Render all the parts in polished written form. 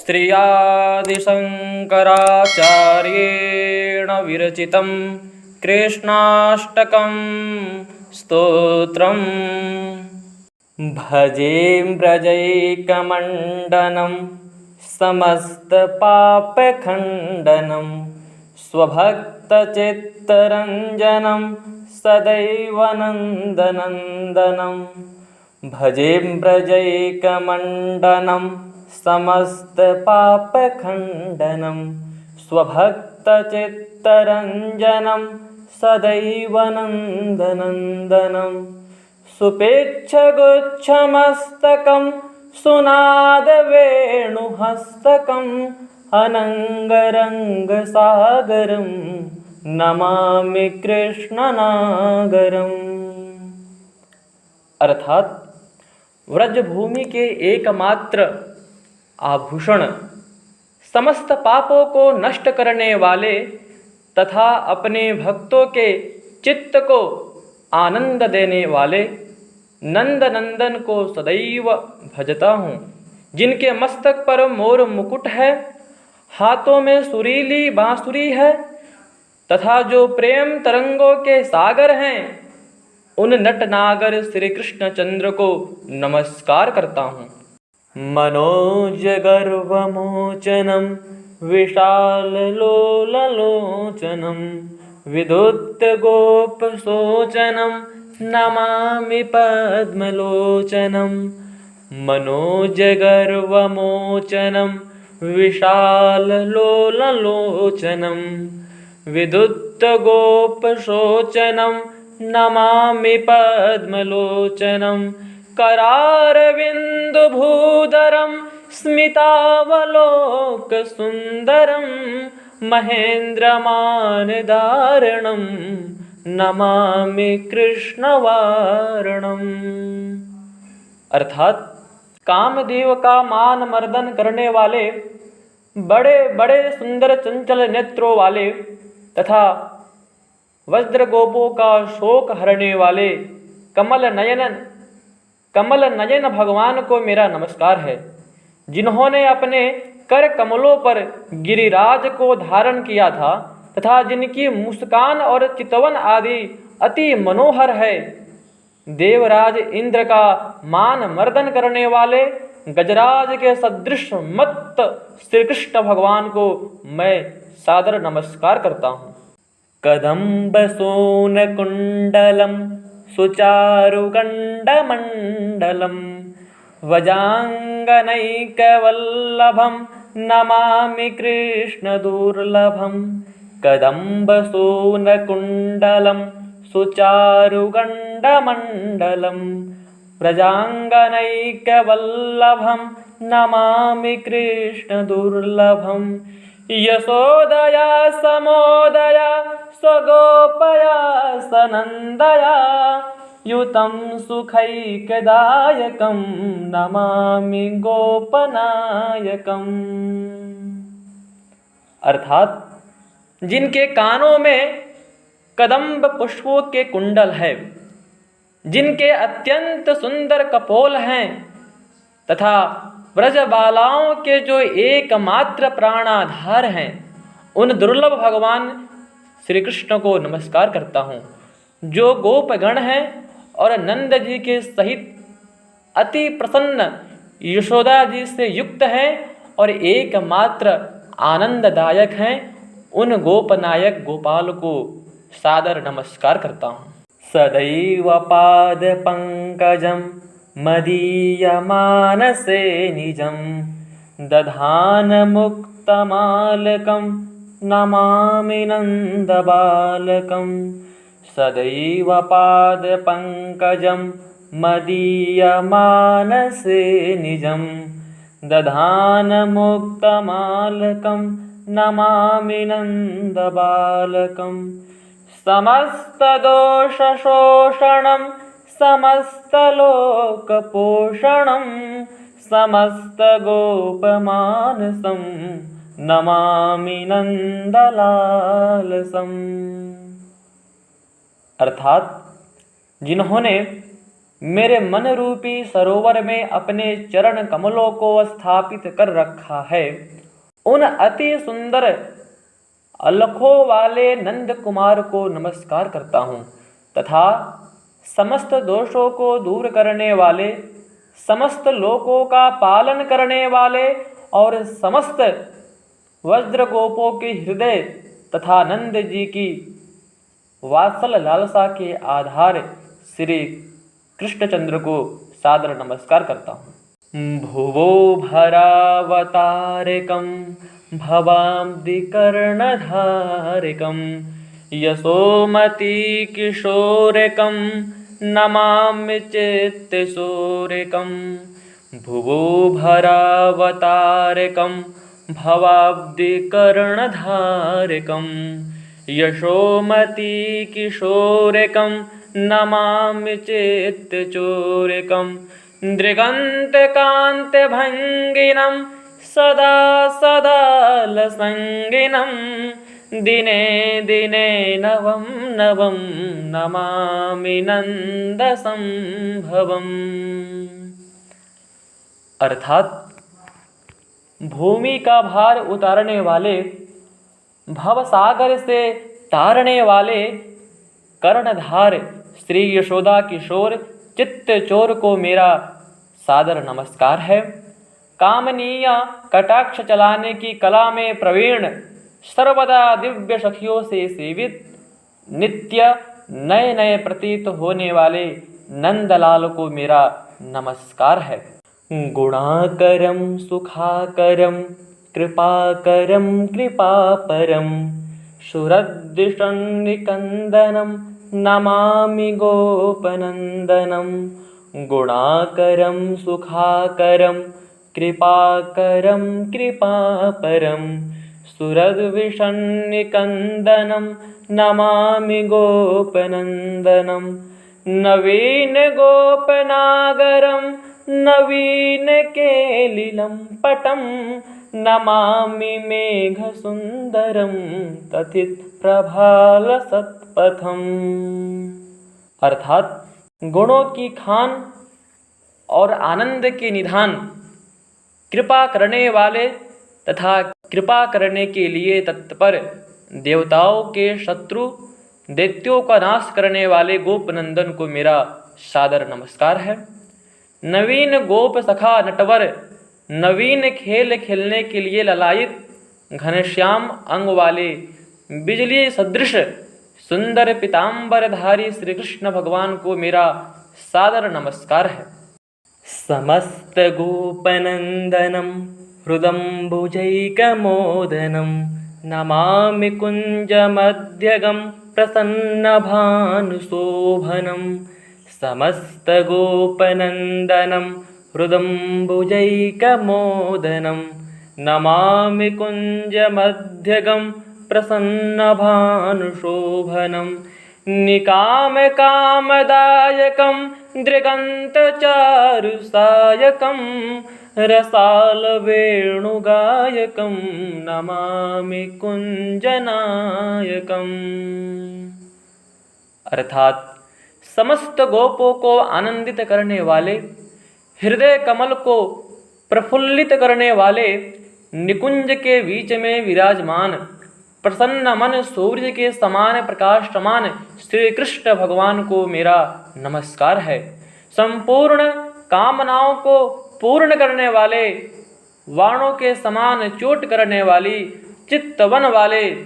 श्रीयादिशङ्कराचार्येण विरचितं कृष्णाष्टकं स्तोत्रम्। भजे व्रजैकमण्डनं समस्तपापखण्डनं स्वभक्तचित्तरञ्जनं सदैव नन्दनन्दनं। भजे व्रजैकमण्डनं समस्तपापखण्डनं स्वभक्तचित्तरञ्जनं सदैव नन्दनन्दनं। सुपेच्छगुच्छमस्तकं सुनादवेणुहस्तकम् अनङ्गरङ्गसागरं नमामि कृष्णनागरम्। अर्थात व्रजभूमि के एकमात्र आभूषण, समस्त पापों को नष्ट करने वाले तथा अपने भक्तों के चित्त को आनंद देने वाले नंद नंदन को सदैव भजता हूँ, जिनके मस्तक पर मोर मुकुट है, हाथों में सुरीली बांसुरी है तथा जो प्रेम तरंगों के सागर हैं, उन नटनागर श्री कृष्णचंद्र को नमस्कार करता हूँ। मनोज गर्वमोचनम विशालोललोचनम विदुत्त गोपशोचनम नमामि पद्मलोचनम। मनोज गर्वमोचनम विशालोललोचनम विदुत्त गोपशोचनम नमामि पद्मलोचनम। करारविन्दुभूधरं स्मितावलोकसुन्दरं महेन्द्रमानधारणं नमामि कृष्णवारणम्। अर्थात कामदेव का मान मर्दन करने वाले, बड़े बड़े सुंदर चंचल नेत्रों वाले तथा वज्र गोपों का शोक हरने वाले कमल नयन भगवान को मेरा नमस्कार है, जिन्होंने अपने कर कमलों पर गिरिराज को धारण किया था तथा जिनकी मुस्कान और चितवन आदि अति मनोहर है। देवराज इंद्र का मान मर्दन करने वाले गजराज के सदृश मत्त श्री कृष्ण भगवान को मैं सादर नमस्कार करता हूँ। कदम्बसूनकुण्डलं सुचारुगण्डमण्डलं वजाङ्गनैकवल्लभं नमामि कृष्णदुर्लभं। कदम्बसूनकुण्डलं सुचारुगण्डमण्डलं व्रजाङ्गनैकवल्लभं नमामि कृष्णदुर्लभं। यशोदया समोदया स्वगोपया सनन्दया युतं सुखैकदायकं नमामि गोपनायकम्। अर्थात जिनके कानों में कदम्ब पुष्पों के कुंडल है, जिनके अत्यंत सुंदर कपोल हैं तथा ब्रजबालाओं के जो एकमात्र प्राणाधार हैं, उन दुर्लभ भगवान श्री कृष्ण को नमस्कार करता हूँ, जो गोपगण हैं और नंद जी के सहित अति प्रसन्न यशोदा जी से युक्त हैं और एकमात्र आनंददायक हैं। उन गोपनायक गोपाल को सादर नमस्कार करता हूँ। सदैव पाद पंकजम मदीयमानसे निजं दधान मुक्तमालकं नमामि नन्दबालकं। सदैव पाद पंकजं मदीयमानसे निजं दधान मुक्तमालकं नमामि नन्दबालकं। समस्तदोषशोषणं समस्तलोकपोषणं समस्तगोपमानसं नमामि नन्दलालसम्। अर्थात जिन्होंने मेरे मन रूपी सरोवर में अपने चरण कमलों को स्थापित कर रखा है। उन अति सुंदर अलखों वाले नंद कुमार को नमस्कार करता हूँ तथा समस्त दोषों को दूर करने वाले, समस्त लोकों का पालन करने वाले और समस्त वज्र गोपों के हृदय तथा नंद जी की वात्सल लालसा के आधार श्री कृष्णचंद्र को सादर नमस्कार करता हूँ। भुवो भरावतारिकं भवाब्धिकर्णधारिकं यशोमतिकिशोरकं नमामि चित्तशूरिकं। भुवो भरावतारिकं भवाब्धिकर्णधारिकं यशोमतिकिशोरकं नमामि चित्तचोरकं। दृगन्तकान्तभङ्गिनं सदा सदालसङ्गिनं दिने दिने नवं नवं नमामि नन्दसंभवम्। अर्थात भूमि का भार उतारने वाले, भवसागर से तारने वाले कर्णधार श्री यशोदा किशोर चित्तचोर को मेरा सादर नमस्कार है। कामनीय कटाक्ष चलाने की कला में प्रवीण, सर्वदा दिव्य सखियों से सेवित, नित्य नए नए प्रतीत होने वाले नंदलाल को मेरा नमस्कार है। गुणाकरं सुखाकरं कृपाकरं कृपापरं सुरद्दिशन्निकन्दनं नमामि गोपनन्दनं। गुणाकरं सुखाकरं कृपाकरं कृपापरं सुरद्विषन्निकन्दनं नमामि गोपनन्दनं। नवीन गोपनागरं नवीन केलिलं पटं नमामि मेघसुन्दरं तथित प्रभालसत्पथम्। अर्थात गुणों की खान और आनंद के निधान, कृपा करने वाले तथा कृपा करने के लिए तत्पर, देवताओं के शत्रु दैत्यों का नाश करने वाले गोपनंदन को मेरा सादर नमस्कार है। नवीन गोप सखा नटवर, नवीन खेल खेलने के लिए ललायित घनश्याम अंग वाले बिजली सदृश सुंदर पीताम्बरधारी श्री कृष्ण भगवान को मेरा सादर नमस्कार है। समस्त गोपनंदनम हृदम्बुजैकमोदनं नमामि कुञ्जमध्यगं प्रसन्नभानुशोभनं। समस्त गोपनंदनं हृदम्बुजैकमोदनं नमामि कुञ्जमध्यगं प्रसन्नभानुशोभनं। निकामकामदायकं दृगन्तचारुसायकं रसालवेणुगायकं नमामि कुञ्जनायकम्। अर्थात समस्त गोपों को आनंदित करने वाले, हृदय कमल को प्रफुल्लित करने वाले, निकुंज के बीच में विराजमान, प्रसन्न मन सूर्य के समान प्रकाशमान श्री कृष्ण भगवान को मेरा नमस्कार है। संपूर्ण कामनाओं को पूर्ण करने वाले, वाणों के समान चोट करने वाली, चित्तवन वाले,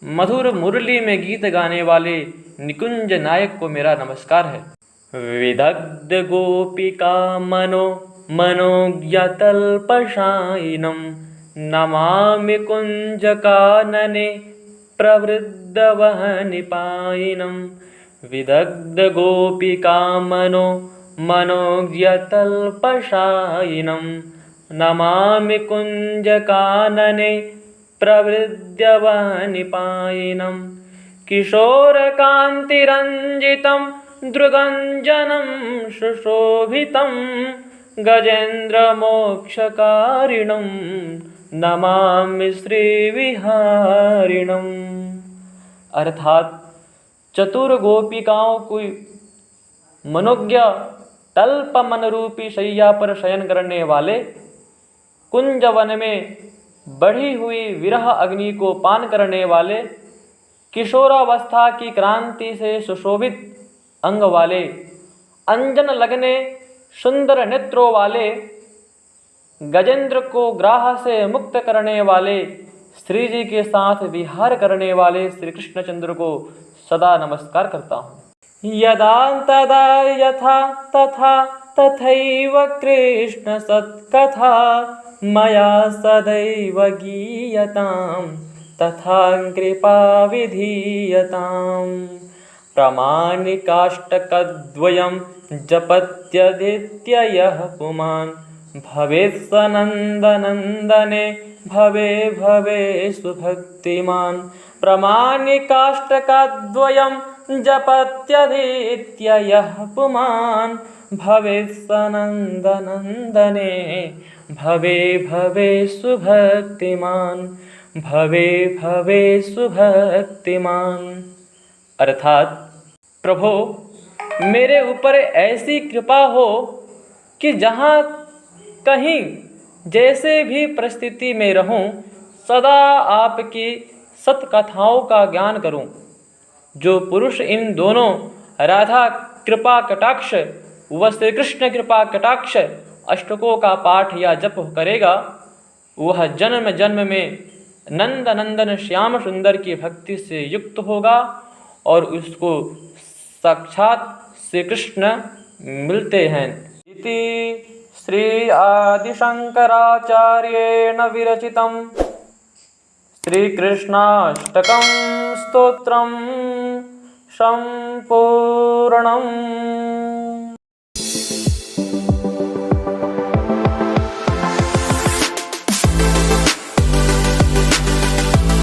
मधुर मुरली में गीत गाने वाले निकुंज नायक को मेरा नमस्कार है। विदग्ध गोपिका मनो मनोज्ञतल्पशायिनं नमामि कुञ्जकानने प्रवृद्धवहनिपायिनं। विदग्ध गोपिका मनो मनोज्ञतल्पशायिनं नमामि कुञ्जकानने प्रवृद्धवहनिपायिनं। किशोरकान्तिरञ्जितं दृगञ्जनं सुशोभितं गजेन्द्रमोक्षकारिणं नमामि श्रीविहारिणम्। अर्थात चतुर गोपिकाओं को मनोज्ञ तल्प मन रूपी शैया पर शयन करने वाले, कुंजवन में बढ़ी हुई विरह अग्नि को पान करने वाले, किशोरावस्था की क्रांति से सुशोभित अंग वाले, अंजन लगने सुंदर नेत्रों वाले, गजेंद्र को ग्राह से मुक्त करने वाले, श्री जी के साथ विहार करने वाले श्री कृष्णचंद्र को सदा नमस्कार करता हूँ। यदा तदा यथा तथा तथैव कृष्ण सत्कथा मया सदैव गीयतां तथा कृपा विधीयताम्। प्रामाणिकाष्टकद्वयं जपत्यदित्ययः पुमान् भवेत् स नन्दनन्दने भवे भवे सुभक्तिमान्। प्रामाणिकाष्टकद्वयं जपत्यदित्ययः पुमान् भवेत् स नन्दनन्दने भवे भवे सुभक्तिमान्। भवे भवे सुभक्तिमान्। अर्थात प्रभो मेरे ऊपर ऐसी कृपा हो कि जहाँ कहीं जैसे भी परिस्थिति में रहूं सदा आपकी सत्कथाओं का ज्ञान करूं। जो पुरुष इन दोनों राधा कृपा कटाक्ष व श्री कृष्ण कृपा कटाक्ष अष्टकों का पाठ या जप करेगा वह जन्म जन्म में नंद नंदन श्याम सुंदर की भक्ति से युक्त होगा और उसको साक्षात श्री कृष्ण मिलते हैं। इति श्री आदिशंकराचार्येण विरचितं श्रीकृष्णाष्टकं स्तोत्रं संपूर्णम्।